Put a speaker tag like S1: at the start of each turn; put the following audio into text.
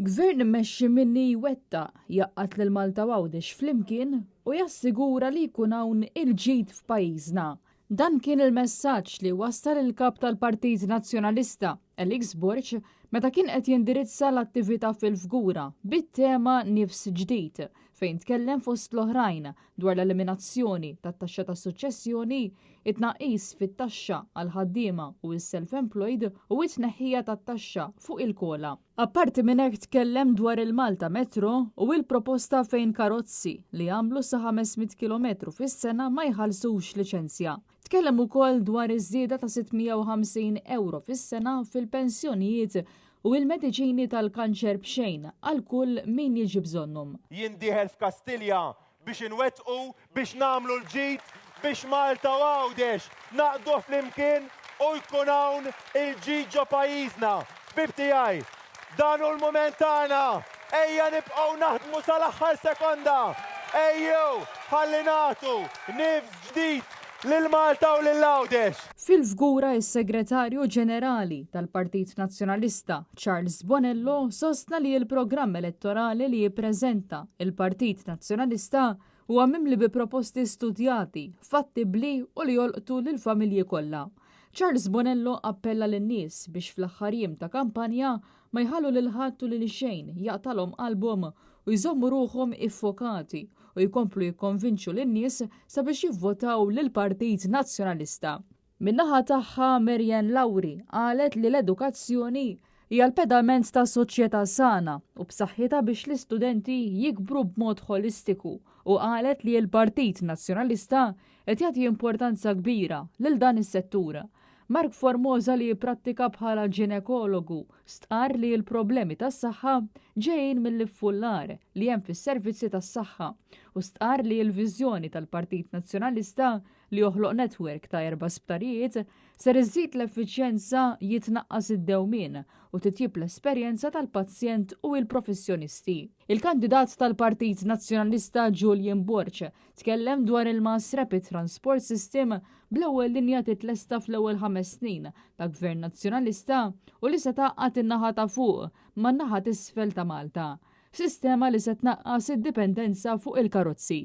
S1: Gvern immexxi minni jwettaq jaqqat lil Malta Għawdex flimkien u jassigura li jkun hawn il-ġid f'pajjiżna. Dan kien il-messaġġ li wassal il-kap tal-Partit Nazzjonalista Elix Borg meta kien qed jindirizza l-attività fil-Fgura bit-tema Nifs ġdid fejn tkellem fost l-oħrajn dwar l-eliminazzjoni tat-taxxa tas-suċċessjoni, it-tnaqqis fit-taxxa għal ħaddiema u s-self-employed u t-tneħħija tat-taxxa fuq il-kola. Apparti minn hekk tkellem dwar il-Malta Metro u l-proposta fejn karozzi li għamlu sa 500 km fis-sena ma jħallsux liċenzja. Tkellem ukoll dwar iż-żieda ta' 650 euro fis-sena fil-pensjonijiet u l-mediċini tal-kanċer b'xejn għal kull min jiġi bżonnhom.
S2: Jindieħel f'Kastilja biex inwettqu biex nagħmlu l-ġid biex Malta Għawdex naqdu flimkien u jkun hawn il-ġid ġo pajjiżna. Bib tiegħi, dan hu l-mument tagħna. Ejja nibqgħu naħdmu sal-aħħar sekonda. Ejjew ħalli nagħtu nifs ġdid lil Malta u lil Għawdex.
S1: Fil-Fgura is-Segretarju Ġenerali tal-Partit Nazzjonalista Charles Bonello sostna li l-programm elettorali li jippreżenta il-Partit Nazzjonalista huwa mimli bi proposti studjati, fattibbli u li jolqtu lill-familji kollha. Charles Bonello appella lin-nies biex fl-aħħar jiem ta' kampanja ma jħallu lil ħadd u lil xejn jaqtalhom qalbhom u jżommu ruħhom iffokati u jkomplu jikkonvinċu lin-nies sabiex jivvotaw lill-Partit Nazzjonalista. Min-naħa tagħha Marjan Lawri qalet li l-edukazzjoni hija l-pedament ta' soċjetà sana u b'saħħitha biex l-istudenti jikbru b'mod holistiku u qalet li l-Partit Nazzjonalista qed jagħti importanza kbira lil dan is-settur. Mark Formosa li jipprattika bħala ġinekologu stqar li l-problemi tas-saħħa ġejjin mill-iffullar li hemm fis-servizzi tas-saħħa u stqar li l-viżjoni tal-Partit Nazzjonalista li joħloq netwerk ta' 4 sptarijiet ser iżid l-effiċjenza jitnaqqas id-dewmien u titjib l-esperjenza tal-pazjent u l-professjonisti. Il-kandidat tal-Partit Nazzjonalista Julian Borg tkellem dwar il-Mass Rapid Transport System bl-ewwel linja titlesta fl-ewwel 5 snin ta' Gvern Nazzjonalista u li se taqqat in-naħa ta' fuq man-naħa t'isfel ta' Malta. Sistema li se tnaqqas id-dipendenza fuq il-karozzi.